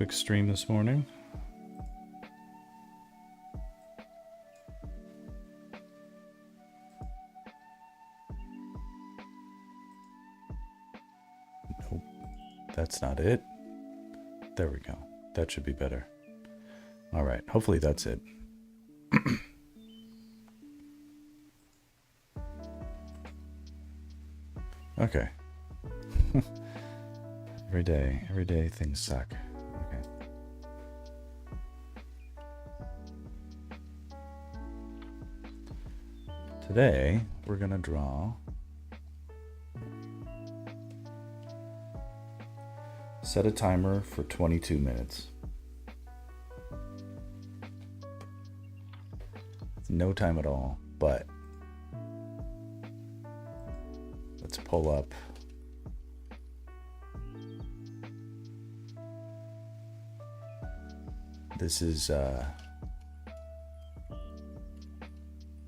quick stream this morning. Nope, that's not it. There we go. That should be better. All right, hopefully that's it. Okay. every day things suck. Okay. Today we're gonna draw set a timer for 22 minutes. No time at all, but let's pull up this is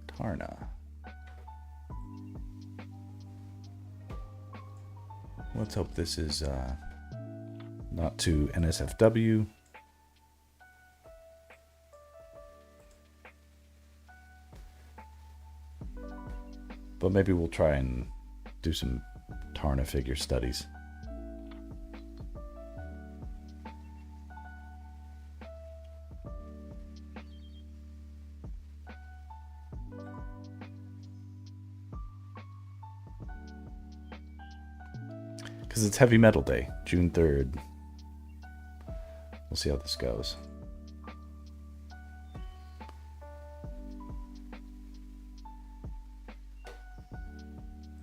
Tarna. Let's hope this is not too NSFW. But maybe we'll try and do some Tarna figure studies. Because it's Heavy Metal Day, June 3rd. We'll see how this goes.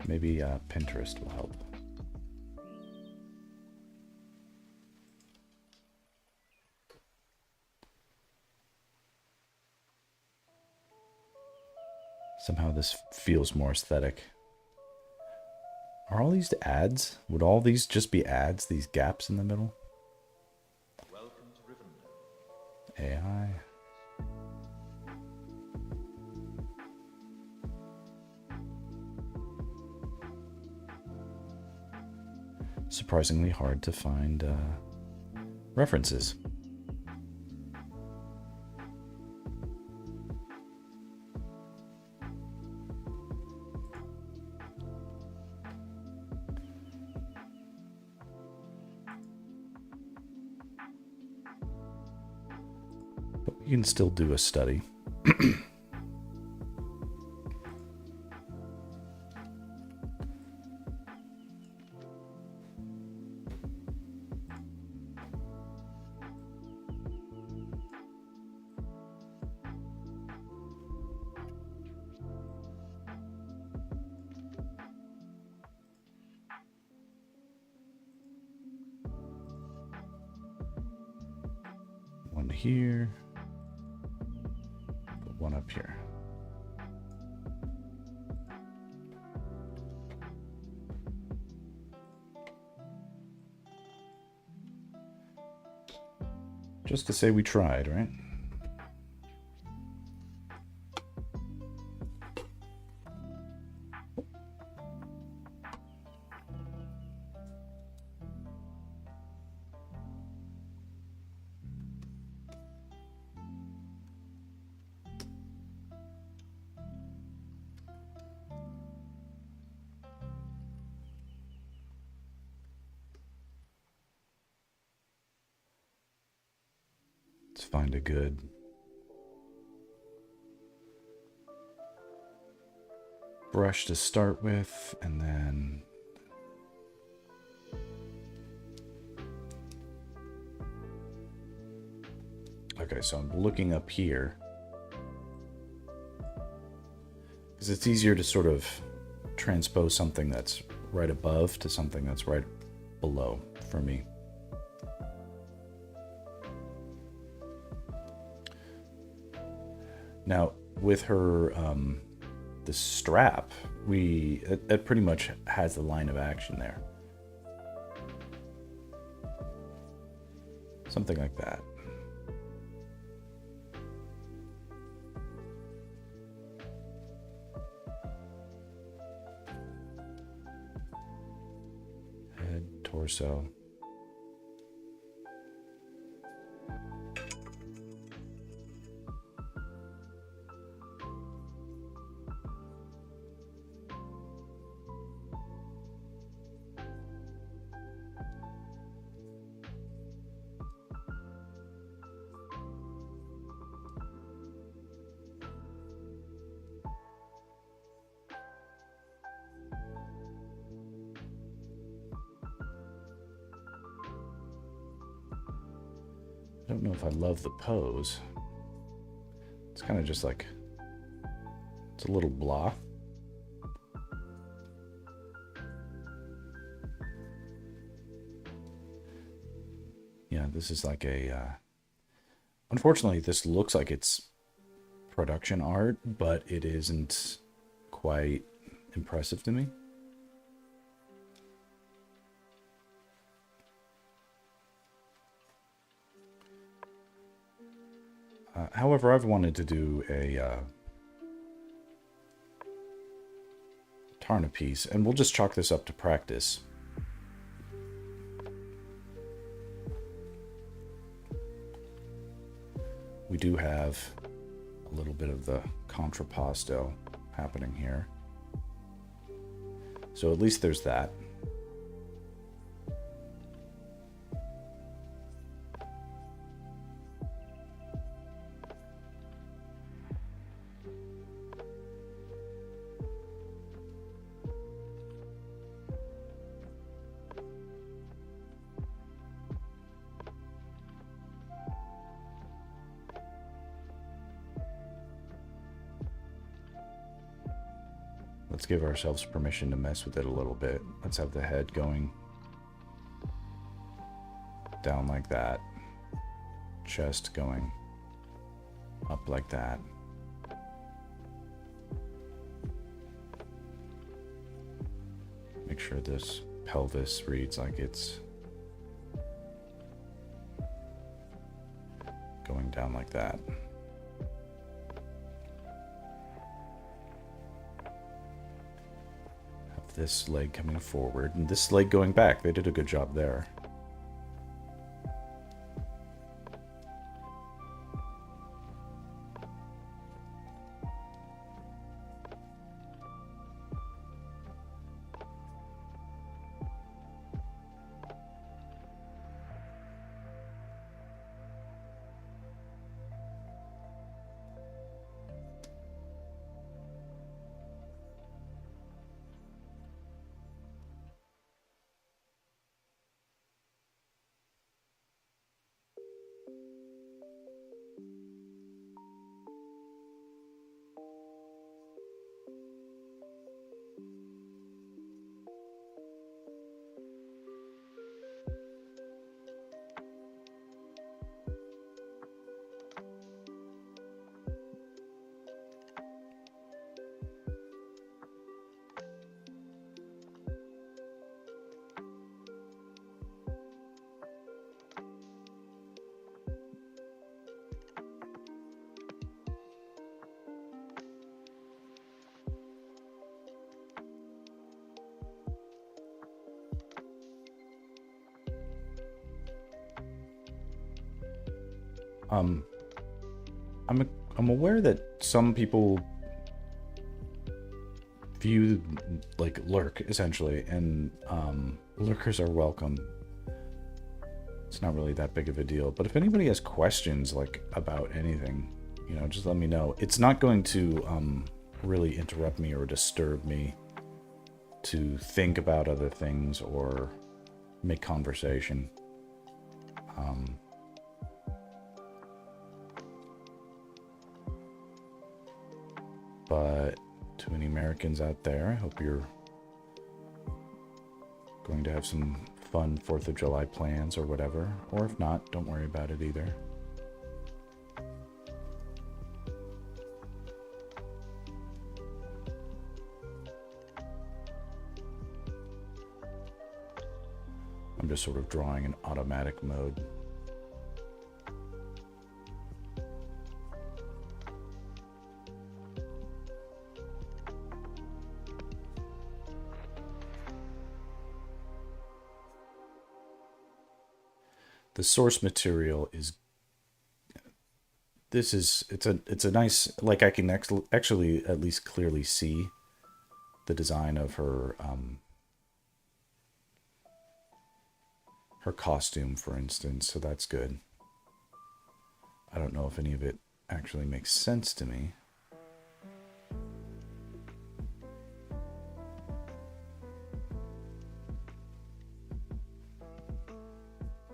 Maybe Pinterest will help. Somehow this feels more aesthetic. Are all these ads? Would all these just be ads, these gaps in the middle? Welcome to Rivendell. AI. Surprisingly hard to find references. But we can still do a study. One here, put one up here. Just to say we tried, right? Let's find a good brush to start with, and then okay, so I'm looking up here because it's easier to sort of transpose something that's right above to something that's right below for me. Now, with her, the strap, it pretty much has the line of action there. Something like that. Head, torso. don't know if I love the pose. It's kind of just like, it's a little blah. Yeah, this is like a, unfortunately, this looks like it's production art, but it isn't quite impressive to me. However, I've wanted to do a Tarna piece, and we'll just chalk this up to practice. We do have a little bit of the contrapposto happening here. So at least there's that. Let's give ourselves permission to mess with it a little bit. Let's have the head going down like that. Chest going up like that. Make sure this pelvis reads like it's going down like that. This leg coming forward and this leg going back. They did a good job there. I'm aware that some people view like lurk essentially, and lurkers are welcome. It's not really that big of a deal, but if anybody has questions like about anything, you know, just let me know. It's not going to really interrupt me or disturb me to think about other things or make conversation. But to any Americans out there, I hope you're going to have some fun 4th of July plans or whatever. Or if not, don't worry about it either. I'm just sort of drawing in automatic mode. The source material is, it's a nice, like I can actually at least clearly see the design of her her costume, for instance, so that's good. I don't know if any of it actually makes sense to me.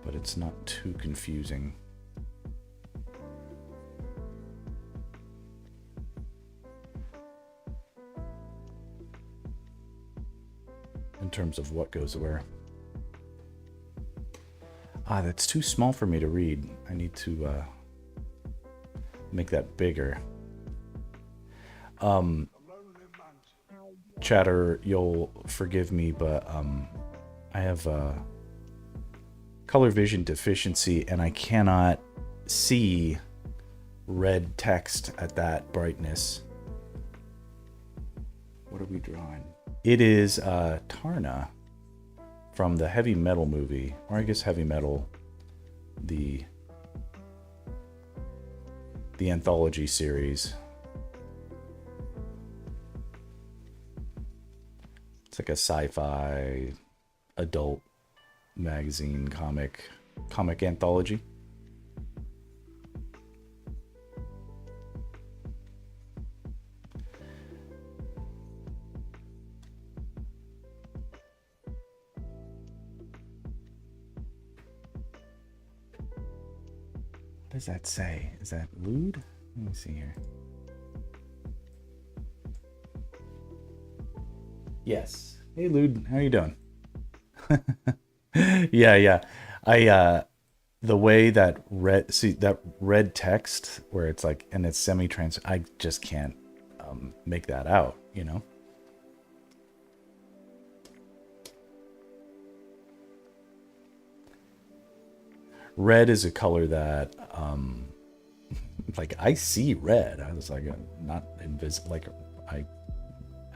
But it's not too confusing. terms of what goes where. Ah, that's too small for me to read. I need to make that bigger. Chatter, you'll forgive me, but I have color vision deficiency and I cannot see red text at that brightness. What are we drawing? It is Tarna from the Heavy Metal movie, or I guess Heavy Metal, the anthology series. It's like a sci-fi adult magazine comic anthology. What does that say? Is that lewd? Let me see here. Yes. Hey, Lude, how you doing? Yeah. The way that red text where it's like, and it's semi-trans, I just can't make that out, you know? Red is a color that, like, I see red. I was like, not invisible, like,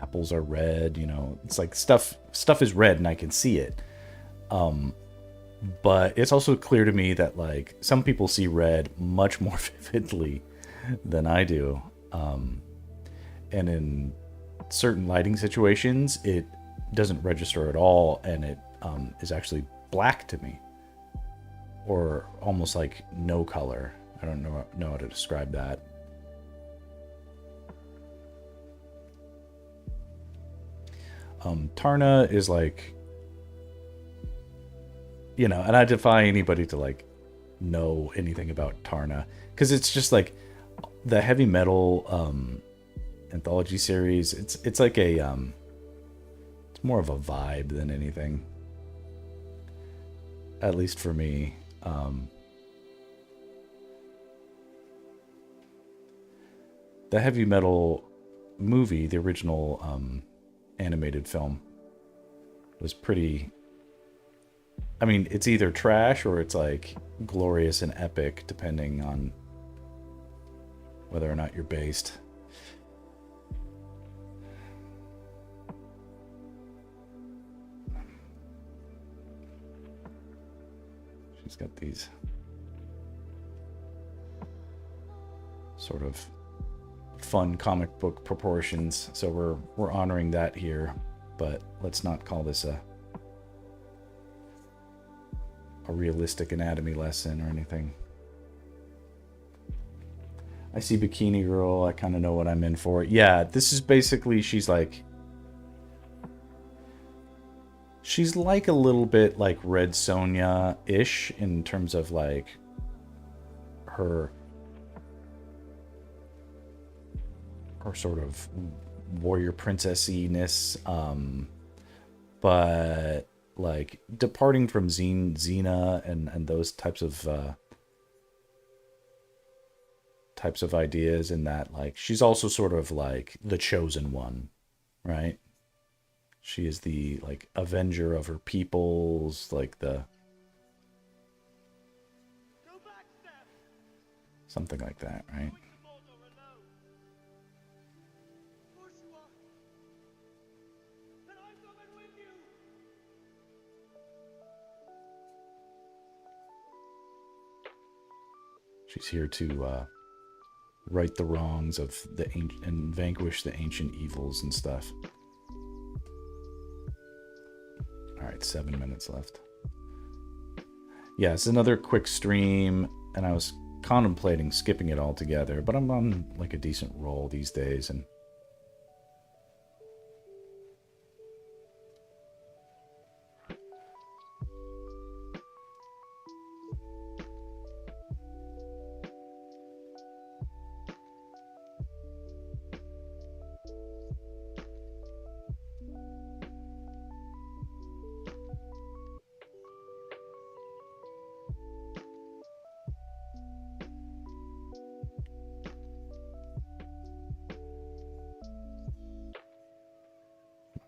apples are red, you know, it's like stuff is red and I can see it. But it's also clear to me that like some people see red much more vividly than I do. And in certain lighting situations, it doesn't register at all. And it is actually black to me, or almost like no color. I don't know how to describe that. Tarna is like, you know, and I defy anybody to like know anything about Tarna, because it's just like the Heavy Metal anthology series. It's like a it's more of a vibe than anything, at least for me. The Heavy Metal movie, the original animated film, was pretty, I mean, it's either trash or it's like glorious and epic, depending on whether or not you're based. She's got these sort of fun comic book proportions, so we're honoring that here, but let's not call this a realistic anatomy lesson or anything. I see Bikini Girl, I kind of know what I'm in for. Yeah, this is basically, she's like a little bit like Red Sonja-ish in terms of like her sort of warrior princessiness, but like departing from Xena and those types of ideas, in that like she's also sort of like the chosen one, right? She is the like avenger of her peoples, like the something like that, right? She's here to right the wrongs of the ancient and vanquish the ancient evils and stuff. All right, 7 minutes left. Yeah, it's another quick stream, and I was contemplating skipping it altogether, but I'm on like a decent roll these days, and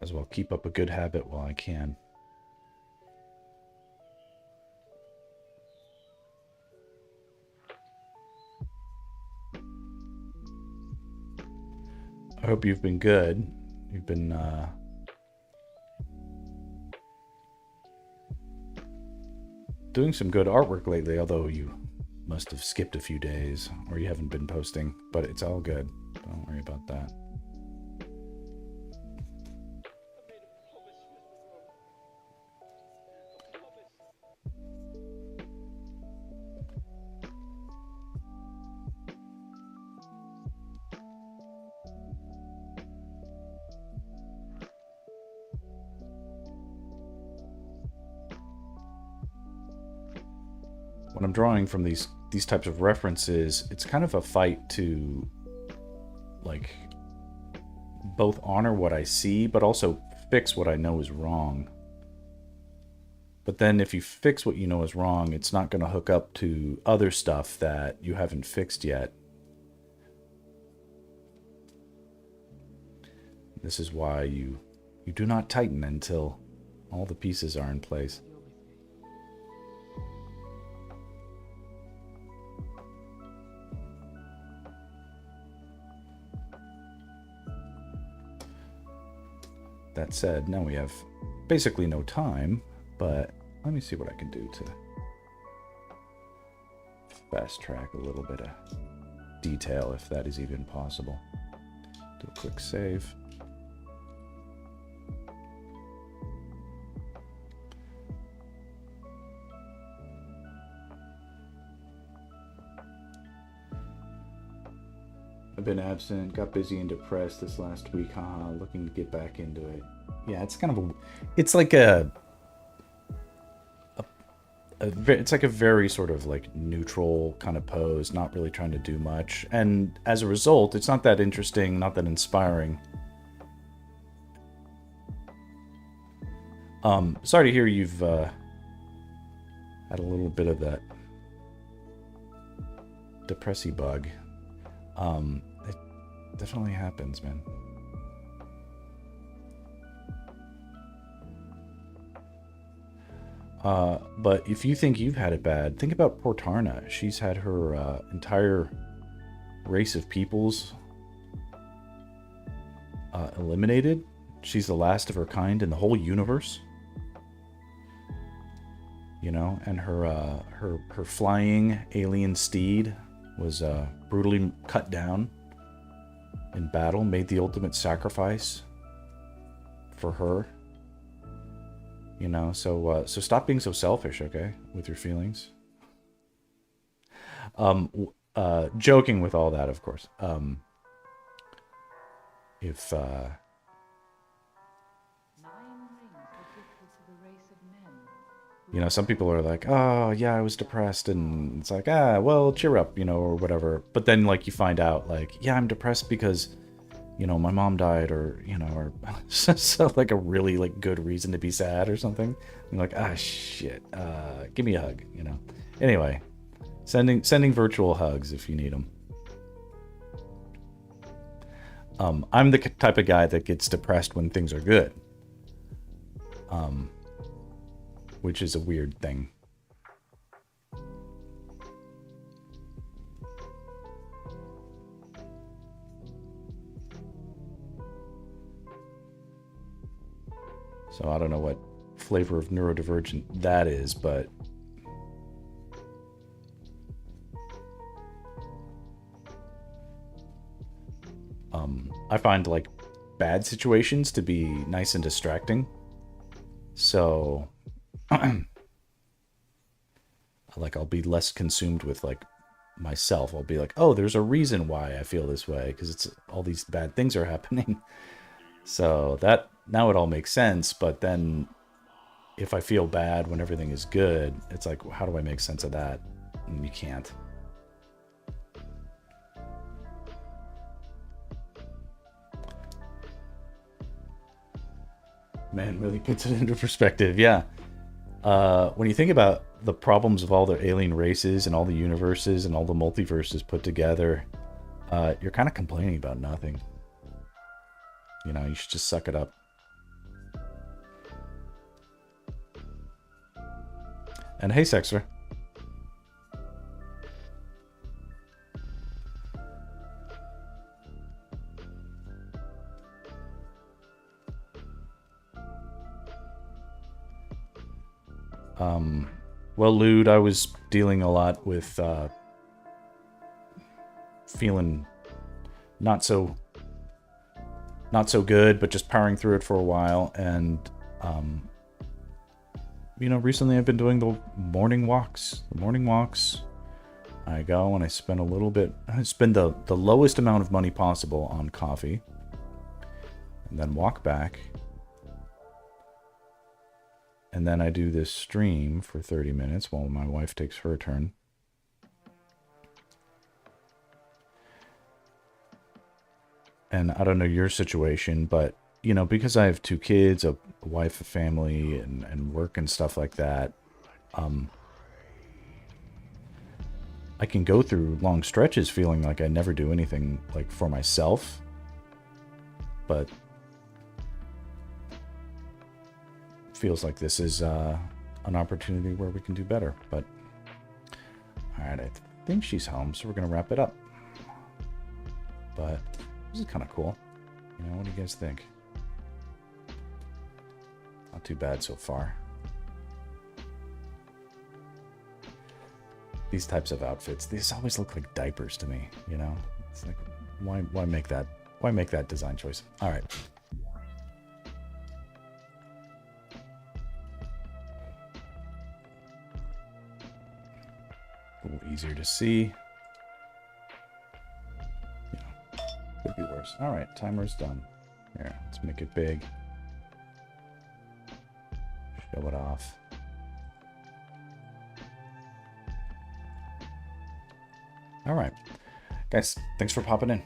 as well keep up a good habit while I can. I hope you've been good. You've been doing some good artwork lately, although you must have skipped a few days or you haven't been posting, but it's all good. Don't worry about that. When I'm drawing from these types of references, it's kind of a fight to like both honor what I see, but also fix what I know is wrong. But then if you fix what you know is wrong, it's not going to hook up to other stuff that you haven't fixed yet. This is why you do not tighten until all the pieces are in place. That said, now we have basically no time, but let me see what I can do to fast track a little bit of detail, if that is even possible. Do a quick save. I've been absent, got busy and depressed this last week, haha, looking to get back into it. Yeah, it's kind of it's like it's like a very sort of like neutral kind of pose, not really trying to do much. And as a result, it's not that interesting, not that inspiring. Sorry to hear you've had a little bit of that depressy bug. It definitely happens, man. But if you think you've had it bad, think about poor Tarna. She's had her entire race of peoples eliminated. She's the last of her kind in the whole universe. You know, and her flying alien steed was brutally cut down in battle, made the ultimate sacrifice for her. You know, so stop being so selfish, okay, with your feelings. Joking with all that, of course. If you know, some people are like, oh yeah, I was depressed, and it's like, well, cheer up, you know, or whatever. But then like you find out like, yeah, I'm depressed because, you know, my mom died, or, you know, or so like a really like good reason to be sad or something. I'm like, shit, give me a hug, you know. Anyway, sending virtual hugs if you need them. I'm the type of guy that gets depressed when things are good. Which is a weird thing. So I don't know what flavor of neurodivergent that is, but I find like bad situations to be nice and distracting. So like I'll be less consumed with like myself. I'll be like, oh, there's a reason why I feel this way, because it's all these bad things are happening. So that now it all makes sense. But then if I feel bad when everything is good, it's like, how do I make sense of that? And you can't. Man, really puts it into perspective. Yeah. When you think about the problems of all the alien races and all the universes and all the multiverses put together, you're kind of complaining about nothing. You know, you should just suck it up. And hey, Sexter. Well, Lude, I was dealing a lot with feeling not so good, but just powering through it for a while. And you know, recently I've been doing the morning walks. I go and I spend the lowest amount of money possible on coffee, and then walk back. And then I do this stream for 30 minutes while my wife takes her turn. And I don't know your situation, but, you know, because I have 2 kids, a wife, a family, and work and stuff like that, I can go through long stretches feeling like I never do anything, like, for myself. But feels like this is an opportunity where we can do better. But all right, I think she's home, so we're gonna wrap it up. But this is kind of cool. You know, what do you guys think? Not too bad so far. These types of outfits, these always look like diapers to me. You know, it's like, why make that design choice? All right. A little easier to see. You know, could be worse. All right, timer's done. Here, let's make it big. Show it off. All right, guys, thanks for popping in.